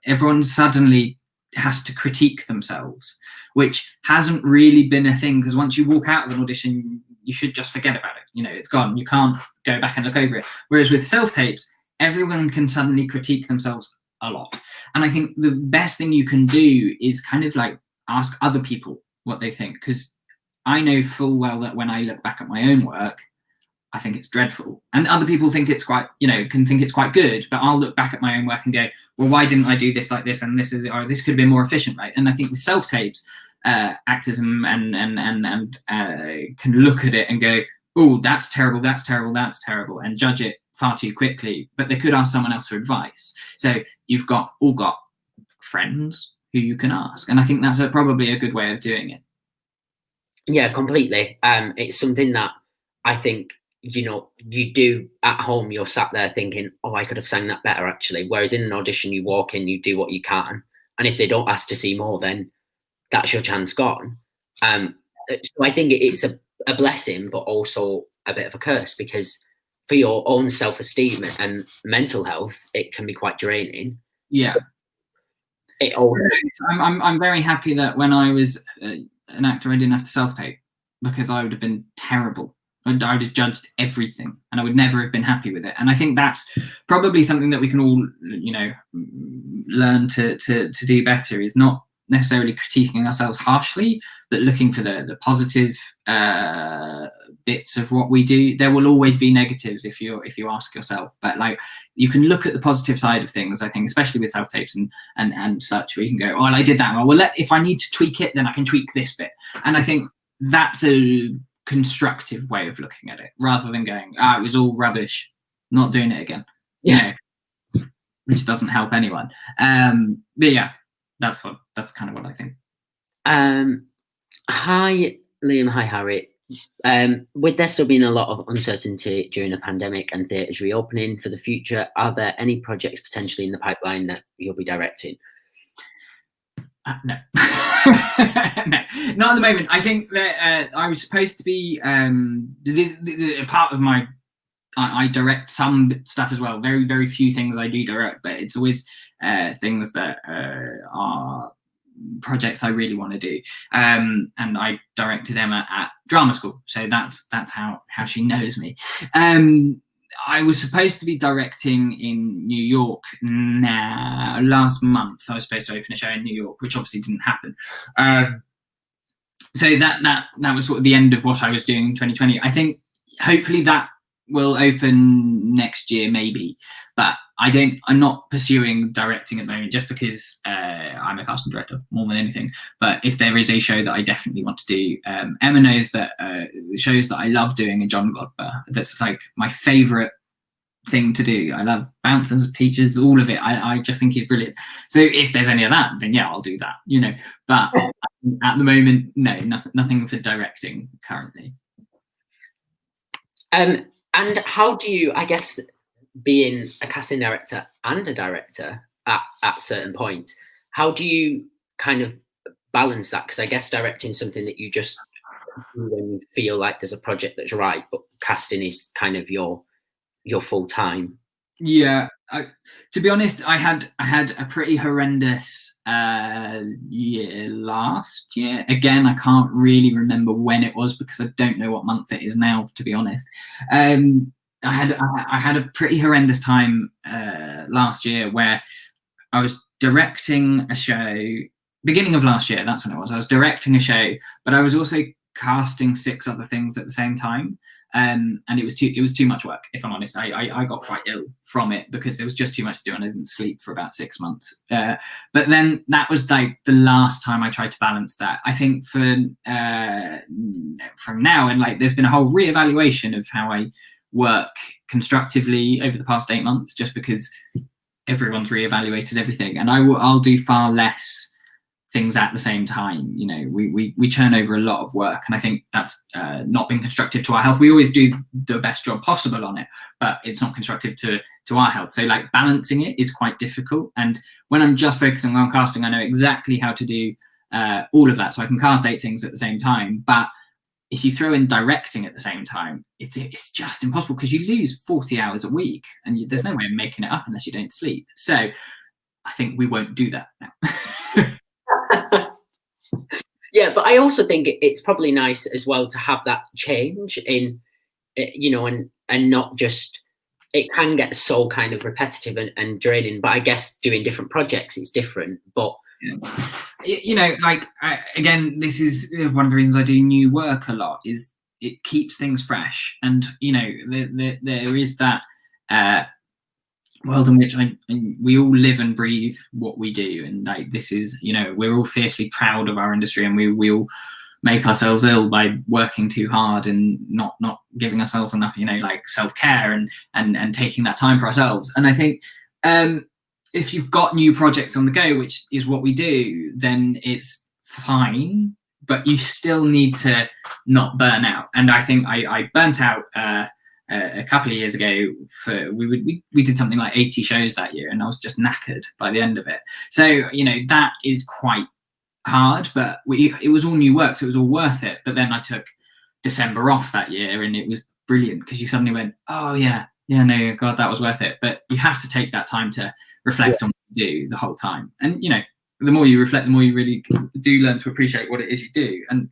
everyone suddenly has to critique themselves, which hasn't really been a thing, because once you walk out of an audition, you should just forget about it. You know, it's gone. You can't go back and look over it. Whereas with self-tapes, everyone can suddenly critique themselves a lot. And I think the best thing you can do is kind of like ask other people what they think, because I know full well that when I look back at my own work, I think it's dreadful. And other people think it's quite, you know, can think it's quite good, but I'll look back at my own work and go, well, why didn't I do this like this? And this could have been more efficient, right? And I think with self-tapes, actors and can look at it and go, oh, that's terrible, and judge it far too quickly. But they could ask someone else for advice. So you've all got friends who you can ask. And I think that's probably a good way of doing it. Yeah, completely. It's something that I think, you know, you do at home, you're sat there thinking, oh, I could have sang that better, actually. Whereas in an audition, you walk in, you do what you can. And if they don't ask to see more, then that's your chance gone. So I think it's a blessing, but also a bit of a curse, because for your own self-esteem and mental health, it can be quite draining. Yeah. I'm very happy that when I was an actor, I didn't have to self-tape, because I would have been terrible. I would have judged everything, and I would never have been happy with it. And I think that's probably something that we can all, you know, learn to do better, is not necessarily critiquing ourselves harshly, but looking for the positive bits of what we do. There will always be negatives if you ask yourself, but like, you can look at the positive side of things. I think, especially with self-tapes and such, where you can go, oh, well, I did that well, if I need to tweak it, then I can tweak this bit. And I think that's a constructive way of looking at it, rather than going, it was all rubbish, not doing it again. Yeah, you know, which doesn't help anyone. But yeah, that's kind of what I think. Hi Liam, hi Harry. With there still being a lot of uncertainty during the pandemic and theatres reopening for the future, are there any projects potentially in the pipeline that you'll be directing? No. No, not at the moment. I think that I was supposed to be a part of my. I direct some stuff as well. Very, very few things I do direct, but it's always things that are projects I really want to do. And I directed Emma at drama school, so that's how she knows me. I was supposed to be directing in New York last month. I was supposed to open a show in New York, which obviously didn't happen. So that was sort of the end of what I was doing in 2020. I think hopefully that will open next year, maybe. But I'm not pursuing directing at the moment, just because I'm a casting director more than anything. But if there is a show that I definitely want to do, Emma knows that the shows that I love doing are John Godber. That's like my favourite thing to do. I love bouncing with teachers, all of it. I just think he's brilliant. So if there's any of that, then yeah, I'll do that, you know. But at the moment, no, nothing for directing currently. And how do you, I guess, being a casting director and a director at certain points, how do you kind of balance that? Because I guess directing is something that you just do when you feel like there's a project that's right, but casting is kind of your full time. Yeah, to be honest, I had a pretty horrendous year last year. Again, I can't really remember when it was because I don't know what month it is now, to be honest. I had a pretty horrendous time last year where I was directing a show. Beginning of last year, that's when it was. I was directing a show, but I was also casting 6 other things at the same time. And it was too much work, if I'm honest. I got quite ill from it because there was just too much to do and I didn't sleep for about 6 months. But then that was like the last time I tried to balance that. I think from now and like there's been a whole reevaluation of how I work constructively over the past 8 months, just because everyone's reevaluated everything, and I'll do far less things at the same time. You know, we churn over a lot of work, and I think that's not been constructive to our health. We always do the best job possible on it, but it's not constructive to our health. So like balancing it is quite difficult. And when I'm just focusing on casting, I know exactly how to do all of that. So I can cast 8 things at the same time. But if you throw in directing at the same time, it's just impossible because you lose 40 hours a week, and there's no way of making it up unless you don't sleep. So I think we won't do that now. Yeah, but I also think it's probably nice as well to have that change in, you know, and not just, it can get so kind of repetitive and draining, but I guess doing different projects, it's different. But you know, like again, this is one of the reasons I do new work a lot, is it keeps things fresh. And you know, there is that world in which we all live and breathe what we do, and like this is, you know, we're all fiercely proud of our industry, and we all make ourselves ill by working too hard and not giving ourselves enough, you know, like self-care and taking that time for ourselves. And I think if you've got new projects on the go, which is what we do, then it's fine, but you still need to not burn out. And I think I burnt out a couple of years ago. We did something like 80 shows that year, and I was just knackered by the end of it. So, you know, that is quite hard, but it was all new work, so it was all worth it. But then I took December off that year, and it was brilliant because you suddenly went, oh yeah, no, God, that was worth it. But you have to take that time to reflect on what you do the whole time. And, you know, the more you reflect, the more you really do learn to appreciate what it is you do. And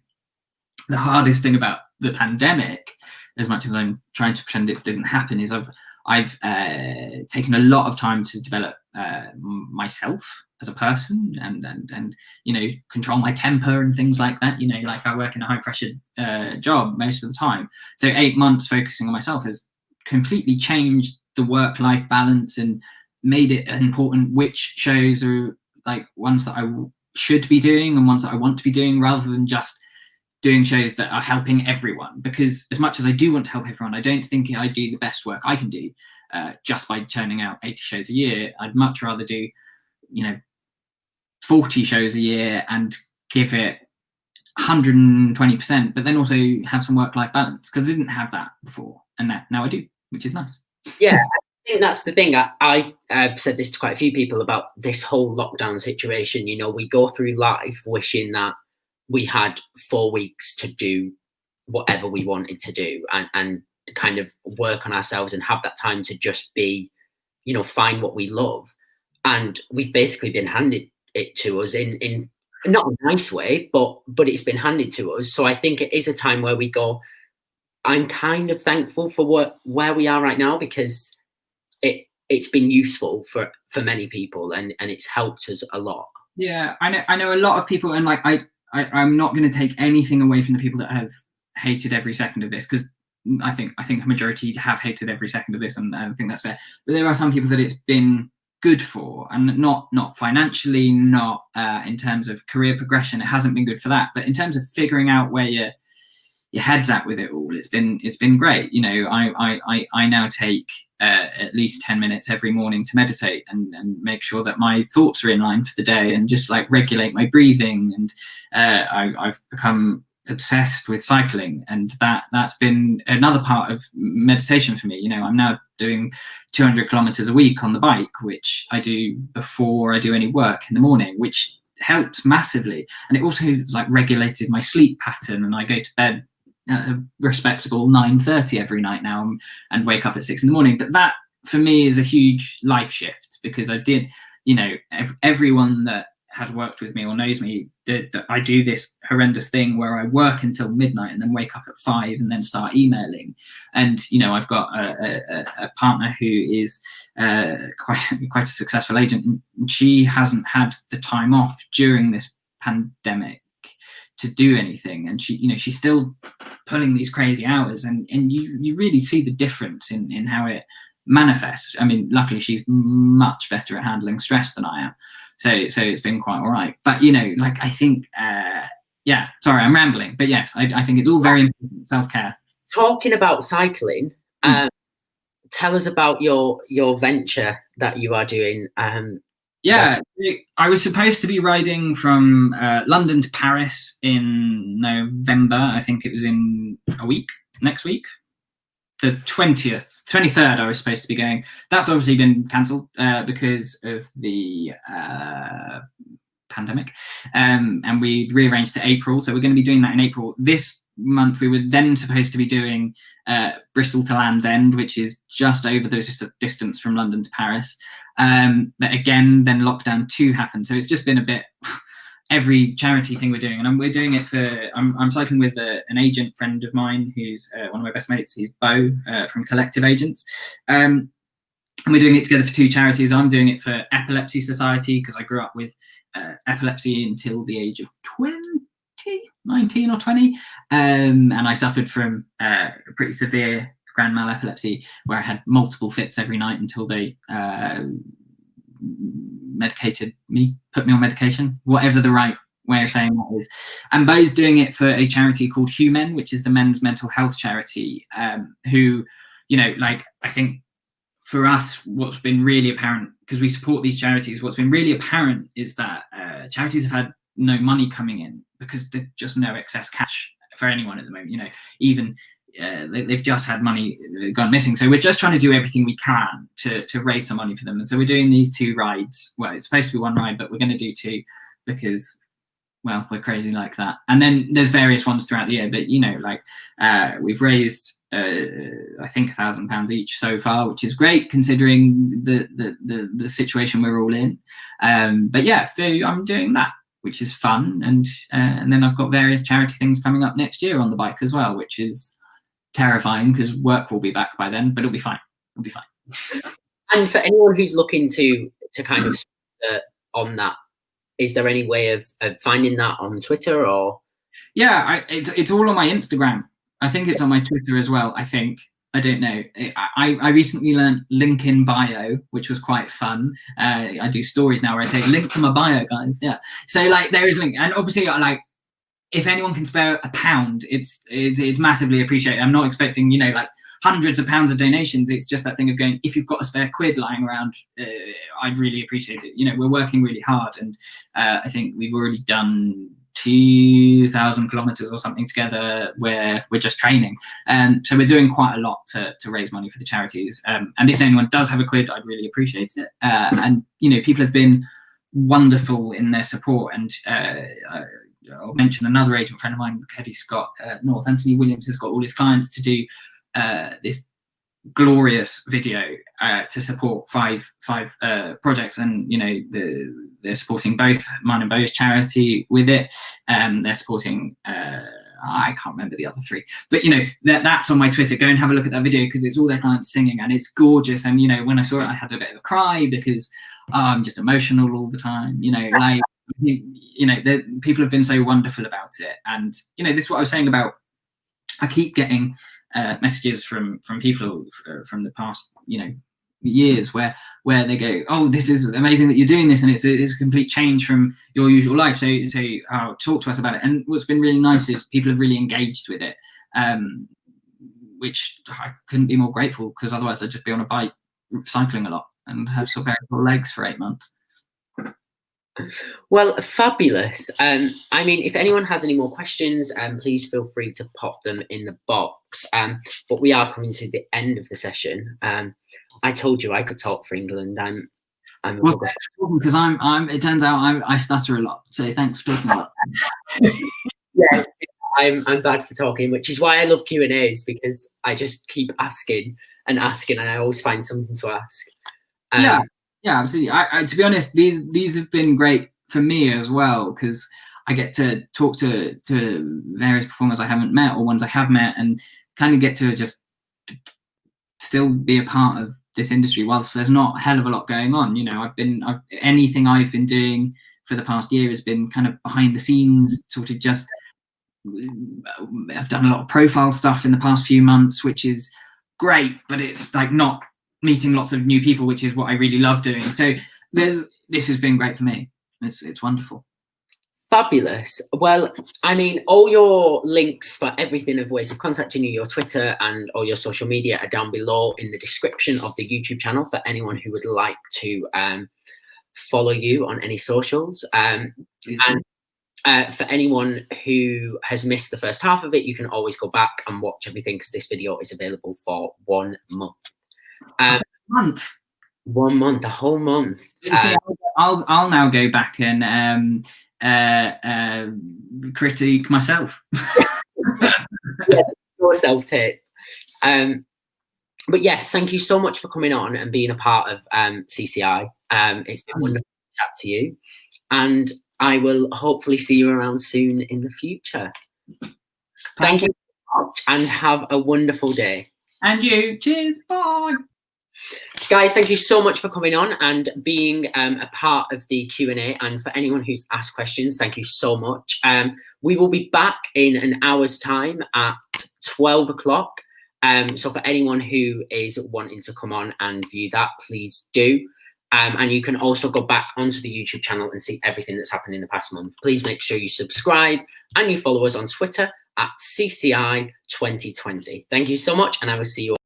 the hardest thing about the pandemic, as much as I'm trying to pretend it didn't happen, is I've taken a lot of time to develop myself as a person and you know, control my temper and things like that. You know, like I work in a high pressure job most of the time. So 8 months focusing on myself has completely changed the work-life balance and made it important which shows are like ones that I should be doing and ones that I want to be doing, rather than just doing shows that are helping everyone. Because as much as I do want to help everyone, I don't think I do the best work I can do just by churning out 80 shows a year. I'd much rather do, you know, 40 shows a year and give it 120%, but then also have some work-life balance, because I didn't have that before, and now I do, which is nice. Yeah, I think that's the thing. I've said this to quite a few people about this whole lockdown situation. You know, we go through life wishing that we had 4 weeks to do whatever we wanted to do and kind of work on ourselves and have that time to just be, you know, find what we love. And we've basically been handed it to us in not a nice way, but it's been handed to us. So I think it is a time where we go, I'm kind of thankful for where we are right now, because it's been useful for many people and it's helped us a lot. Yeah, I know a lot of people, and like I'm not going to take anything away from the people that have hated every second of this, because I think a majority have hated every second of this, and I think that's fair. But there are some people that it's been good for, and not financially, not in terms of career progression. It hasn't been good for that, but in terms of figuring out where your head's at with it all, it's been great. You know, I now take at least 10 minutes every morning to meditate and make sure that my thoughts are in line for the day, and just like regulate my breathing. And I've become obsessed with cycling, and that's been another part of meditation for me. You know, I'm now doing 200 kilometers a week on the bike, which I do before I do any work in the morning, which helped massively. And it also like regulated my sleep pattern, and I go to bed at a respectable 9:30 every night now and wake up at 6 in the morning. But that for me is a huge life shift, because I did, everyone that has worked with me or knows me, that I do this horrendous thing where I work until midnight and then wake up at 5 and then start emailing. And I've got a partner who is quite a successful agent, and she hasn't had the time off during this pandemic to do anything, and she's still pulling these crazy hours, and you really see the difference in how it manifests. I mean, luckily she's much better at handling stress than I am. So it's been quite all right. But, I think, sorry, I'm rambling. But yes, I think it's all very important, self-care. Talking about cycling, tell us about your venture that you are doing. I was supposed to be riding from London to Paris in November. I think it was in a week, next week. The 23rd, I was supposed to be going. That's obviously been cancelled because of the pandemic, and we rearranged to April. So we're going to be doing that in April. This month we were then supposed to be doing Bristol to Land's End, which is just over the distance from London to Paris. But again, then lockdown 2 happened. So it's just been a bit every charity thing we're doing, and we're doing it for. I'm cycling with an agent friend of mine who's one of my best mates. He's Bo from Collective Agents, and we're doing it together for 2 charities. I'm doing it for Epilepsy Society because I grew up with epilepsy until the age of 19 or 20, and I suffered from pretty severe grand mal epilepsy where I had multiple fits every night until they medicated me, put me on medication, whatever the right way of saying that is. And Bo's doing it for a charity called Hugh, which is the men's mental health charity, who, I think for us, what's been really apparent, because we support these charities, what's been really apparent is that charities have had no money coming in because there's just no excess cash for anyone at the moment. Even they've just had money gone missing. So we're just trying to do everything we can to raise some money for them. And so we're doing these 2 rides. Well, it's supposed to be 1 ride, but we're going to do 2 because, well, we're crazy like that. And then there's various ones throughout the year. But, we've raised, I think, £1,000 each so far, which is great considering the situation we're all in. But yeah, so I'm doing that, which is fun. And then I've got various charity things coming up next year on the bike as well, which is terrifying because work will be back by then, but it'll be fine. And for anyone who's looking to kind of on that, is there any way of finding that on Twitter or? Yeah, it's all on my Instagram. I think it's on my Twitter as well. I don't know. I recently learned link in bio, which was quite fun. I do stories now where I say link to my bio, guys. Yeah. So there is a link, and obviously if anyone can spare £1, it's massively appreciated. I'm not expecting, hundreds of pounds of donations. It's just that thing of going, if you've got a spare quid lying around, I'd really appreciate it. We're working really hard, and I think we've already done 2,000 kilometers or something together where we're just training. So we're doing quite a lot to raise money for the charities. And if anyone does have a quid, I'd really appreciate it. And, people have been wonderful in their support. And I'll mention another agent friend of mine, Keddy Scott North. Anthony Williams has got all his clients to do this glorious video to support five projects, and they're supporting both mine and Bo's charity with it. They're supporting I can't remember the other 3, but that's on my Twitter. Go and have a look at that video because it's all their clients singing and it's gorgeous. And when I saw it, I had a bit of a cry because I'm just emotional all the time. People have been so wonderful about it. And this is what I was saying about, I keep getting messages from people from the past years where they go, oh, this is amazing that you're doing this, and it's a complete change from your usual life, so talk to us about it. And what's been really nice is people have really engaged with it, which I couldn't be more grateful, because otherwise I'd just be on a bike cycling a lot and have sort of legs for 8 months. Well, fabulous. If anyone has any more questions, please feel free to pop them in the box. But we are coming to the end of the session. I told you I could talk for England. Well, because it turns out I stutter a lot. So thanks for talking a lot. Yes, I'm bad for talking, which is why I love Q&As, because I just keep asking and asking, and I always find something to ask. Yeah, absolutely. I to be honest, these have been great for me as well, because I get to talk to various performers I haven't met or ones I have met, and kind of get to just still be a part of this industry whilst there's not a hell of a lot going on. You know, anything I've been doing for the past year has been kind of behind the scenes, sort of just. I've done a lot of profile stuff in the past few months, which is great, but it's like not meeting lots of new people, which is what I really love doing. So this has been great for me. It's wonderful. Fabulous. Well, I mean, all your links for everything of ways of contacting you, your Twitter and all your social media are down below in the description of the YouTube channel for anyone who would like to follow you on any socials. For anyone who has missed the first half of it, you can always go back and watch everything, because this video is available for 1 month. 1 month, a whole month. I'll now go back and critique myself. Yeah, yourself, Tate. But yes, thank you so much for coming on and being a part of CCI. It's been wonderful to chat to you, and I will hopefully see you around soon in the future. Thank you so much, and have a wonderful day. And you. Cheers. Bye. Guys, thank you so much for coming on and being a part of the Q&A. And for anyone who's asked questions, thank you so much. We will be back in an hour's time at 12 o'clock. So for anyone who is wanting to come on and view that, please do. And you can also go back onto the YouTube channel and see everything that's happened in the past month. Please make sure you subscribe and you follow us on Twitter at CCI 2020. Thank you so much, and I will see you all.